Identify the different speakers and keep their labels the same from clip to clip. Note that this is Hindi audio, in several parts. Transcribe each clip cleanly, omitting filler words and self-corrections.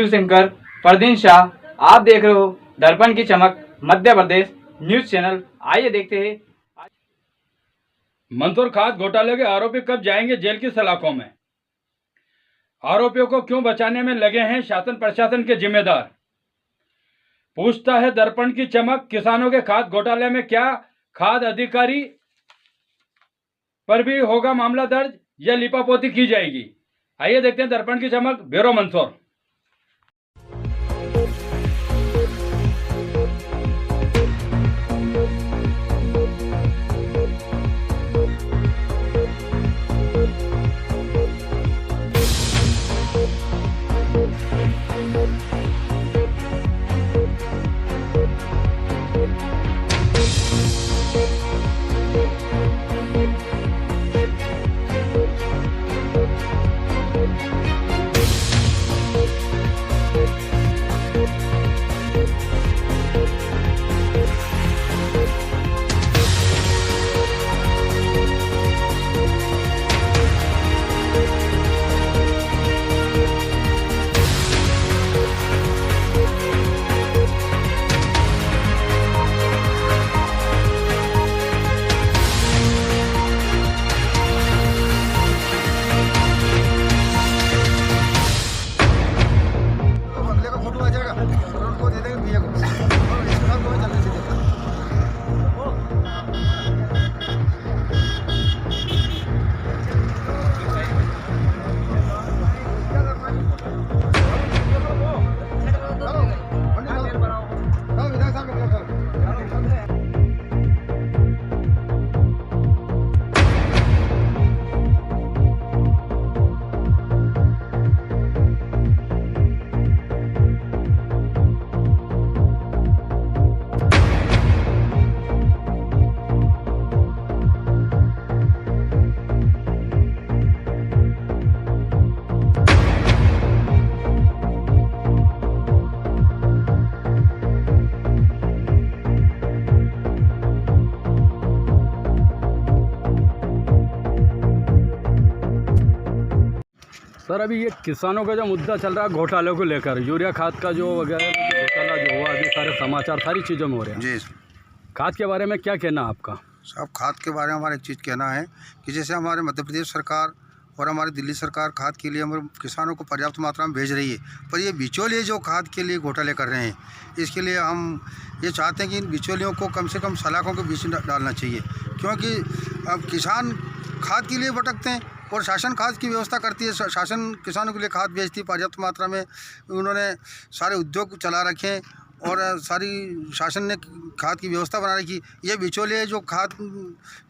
Speaker 1: न्यूज एंकर परदीन शाह, आप देख रहे हो दर्पण की चमक मध्य प्रदेश न्यूज चैनल। आइए देखते हैं
Speaker 2: मंदसौर खाद घोटाले के आरोपी कब जाएंगे जेल की सलाखों में। आरोपियों को क्यों बचाने में लगे हैं शासन प्रशासन के जिम्मेदार। पूछता है दर्पण की चमक, किसानों के खाद घोटाले में क्या खाद अधिकारी पर भी होगा मामला दर्ज या लिपापोती की जाएगी। आइए देखते हैं दर्पण की चमक, ब्यूरो मंदसौर। सर, अभी ये किसानों का जो मुद्दा चल रहा है घोटाले को लेकर, यूरिया खाद का जो वगैरह घोटाला जो हुआ, अभी सारे समाचार सारी चीज़ों में हो रहे हैं
Speaker 3: जी।
Speaker 2: खाद के बारे में क्या कहना है आपका?
Speaker 3: साहब, खाद के बारे में हमारा एक चीज़ कहना है कि जैसे हमारे मध्य प्रदेश सरकार और हमारी दिल्ली सरकार खाद के लिए हमारे किसानों को पर्याप्त मात्रा में भेज रही है, पर ये बिचौलिए जो खाद के लिए घोटाले कर रहे हैं, इसके लिए हम ये चाहते हैं कि इन बिचौलियों को कम से कम सलाखों के बीच में डालना चाहिए, क्योंकि अब किसान खाद के लिए भटकते हैं और शासन खाद की व्यवस्था करती है। शासन किसानों के लिए खाद भेजती है पर्याप्त मात्रा में। उन्होंने सारे उद्योग चला रखे हैं और सारी शासन ने खाद की व्यवस्था बना रखी। ये बिचौलिए जो खाद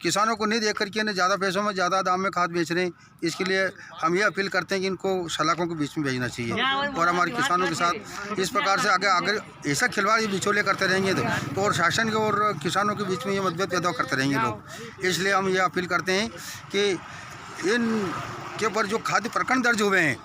Speaker 3: किसानों को नहीं देख करके इन्हें ज़्यादा पैसों में ज़्यादा दाम में खाद बेच रहे हैं, इसके लिए हम ये अपील करते हैं कि इनको सलाखों के बीच में भेजना चाहिए और हमारे किसानों के साथ इस प्रकार से अगर ऐसा खिलवाड़ ये बिचौलिए करते रहेंगे तो और शासन के और किसानों के बीच में ये मतभेद पैदा करते रहेंगे लोग। इसलिए हम ये अपील करते हैं कि इन के ऊपर जो खाद्य प्रकरण दर्ज हुए हैं,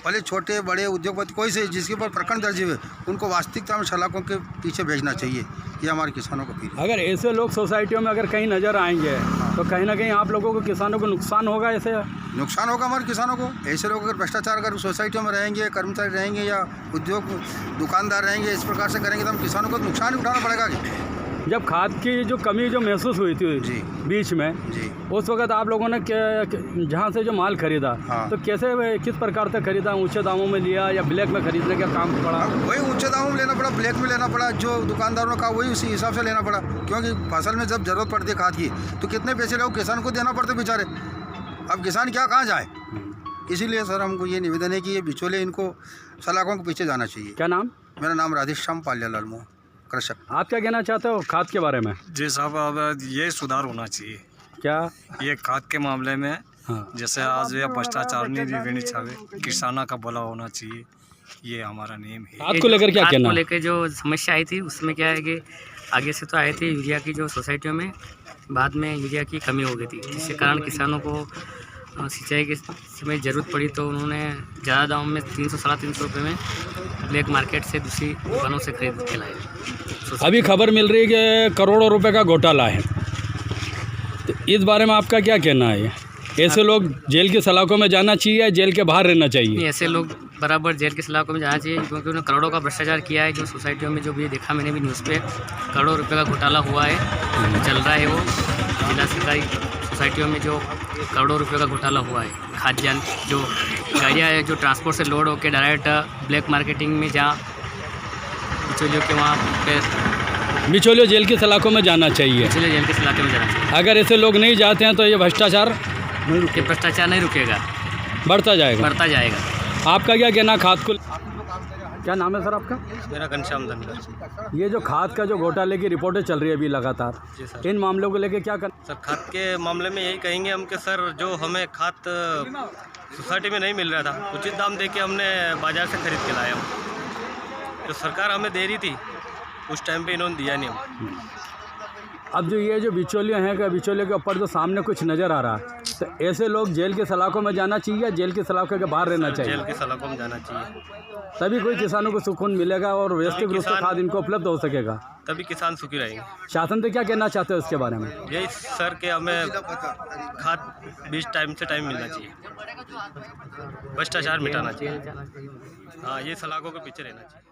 Speaker 3: भले छोटे बड़े उद्योगपति कोई से जिसके ऊपर प्रकरण दर्ज हुए, उनको वास्तविकता में सलाखों के पीछे भेजना चाहिए। ये हमारे किसानों को अपील है।
Speaker 2: अगर ऐसे लोग सोसाइटियों में अगर कहीं नज़र आएंगे तो कहीं ना कहीं आप लोगों को किसानों को नुकसान होगा। ऐसे
Speaker 3: नुकसान होगा हमारे किसानों को। ऐसे लोग अगर भ्रष्टाचार अगर सोसाइटियों में रहेंगे, कर्मचारी रहेंगे या उद्योग दुकानदार रहेंगे, इस प्रकार से करेंगे तो हम किसानों को नुकसान ही उठाना पड़ेगा।
Speaker 2: जब खाद की जो कमी जो महसूस हुई थी
Speaker 3: जी
Speaker 2: बीच में
Speaker 3: जी,
Speaker 2: उस वक्त आप लोगों ने जहाँ से जो माल खरीदा,
Speaker 3: हाँ,
Speaker 2: तो कैसे किस प्रकार से खरीदा? ऊंचे दामों में लिया या ब्लैक में खरीदने का काम पड़ा?
Speaker 3: वही ऊंचे दामों में लेना पड़ा, ब्लैक में लेना पड़ा, जो दुकानदारों का वही उसी हिसाब से लेना पड़ा, क्योंकि फसल में जब जरूरत पड़ती है खाद की तो कितने पैसे लोग किसान को देना पड़ते बेचारे। अब किसान क्या कहाँ जाए। इसीलिए सर हमको ये निवेदन है कि ये बिचौले इनको सलाखों के पीछे जाना चाहिए।
Speaker 2: क्या नाम?
Speaker 3: मेरा नाम राधेश्याम पाल्यालाल मोह कृषक।
Speaker 2: आप क्या कहना चाहते हो खाद के बारे में?
Speaker 4: जी साहब, अब ये सुधार होना चाहिए
Speaker 2: क्या
Speaker 4: ये खाद के मामले में।
Speaker 2: हाँ।
Speaker 4: जैसे आज ये भ्रष्टाचार नहीं रहनी चाहिए, किसानों का भला होना चाहिए, ये हमारा नेम है।
Speaker 2: खाद को लेकर क्या कहना?
Speaker 5: को लेकर जो समस्या आई थी उसमें क्या है कि आगे से तो आए थे यूरिया की जो सोसाइटियों में, बाद में यूरिया की कमी हो गई थी, जिसके कारण किसानों को सिंचाई के समय ज़रूरत पड़ी तो उन्होंने ज़्यादा दाम में 300 साढ़े 300 रुपये में ब्लैक मार्केट से दूसरी दुकानों से खरीद के लाए।
Speaker 2: अभी खबर मिल रही है कि करोड़ों रुपए का घोटाला है, तो इस बारे में आपका क्या कहना है? ऐसे लोग जेल की सलाखों में जाना चाहिए या जेल के बाहर रहना चाहिए?
Speaker 5: ऐसे लोग बराबर जेल के सलाखों में जाना चाहिए, क्योंकि उन्होंने करोड़ों का भ्रष्टाचार किया है। जो सोसाइटियों में जो भी देखा मैंने भी न्यूज़ पे, करोड़ों रुपए का घोटाला हुआ है, चल रहा है। वो जिला सरकारी सोसाइटियों में जो करोड़ों रुपए का घोटाला हुआ है, खाद्यान्न जो गाड़ियाँ है जो ट्रांसपोर्ट से लोड होकर डायरेक्ट ब्लैक मार्केटिंग में जहाँ बिचौलियों के वहाँ पे
Speaker 2: बिचौलियों जेल की सलाखों में जाना चाहिए।
Speaker 5: बिचौलियों जेल के इलाके में जाना चाहिए।
Speaker 2: अगर ऐसे लोग नहीं जाते हैं तो ये भ्रष्टाचार
Speaker 5: ये भ्रष्टाचार नहीं रुकेगा,
Speaker 2: बढ़ता जाएगा।
Speaker 5: बढ़ता जाएगा।
Speaker 2: आपका क्या कहना खाद को, क्या नाम है सर आपका?
Speaker 6: मेरा घनश्याम धनगर।
Speaker 2: ये जो खाद का जो घोटाले की रिपोर्टें चल रही है अभी लगातार,
Speaker 6: जी सर।
Speaker 2: इन मामलों को लेके क्या कर?
Speaker 6: सर खाद के मामले में यही कहेंगे हम कि सर जो हमें खाद सोसाइटी में नहीं मिल रहा था, उचित दाम दे के हमने बाज़ार से खरीद के लाए हम। जो सरकार हमें दे रही थी उस टाइम पे इन्होंने दिया नहीं हम।
Speaker 2: अब जो ये जो बिचौलिए हैं कि बिचौलिए के ऊपर जो सामने कुछ नज़र आ रहा है, तो ऐसे लोग जेल के सलाखों में जाना चाहिए या जेल के सलाखों के बाहर रहना चाहिए?
Speaker 6: जेल के सलाखों में जाना चाहिए,
Speaker 2: तभी कोई किसानों को सुकून मिलेगा और व्यवस्थित रूप से खाद इनको उपलब्ध हो सकेगा।
Speaker 6: तभी किसान सुखी रहेंगे।
Speaker 2: शासन से क्या कहना चाहते हो इसके बारे में?
Speaker 6: यही सर कि हमें खाद बीज टाइम से टाइम मिलना चाहिए, भ्रष्टाचार मिटाना चाहिए। हाँ, ये सलाखों के पीछे रहना चाहिए।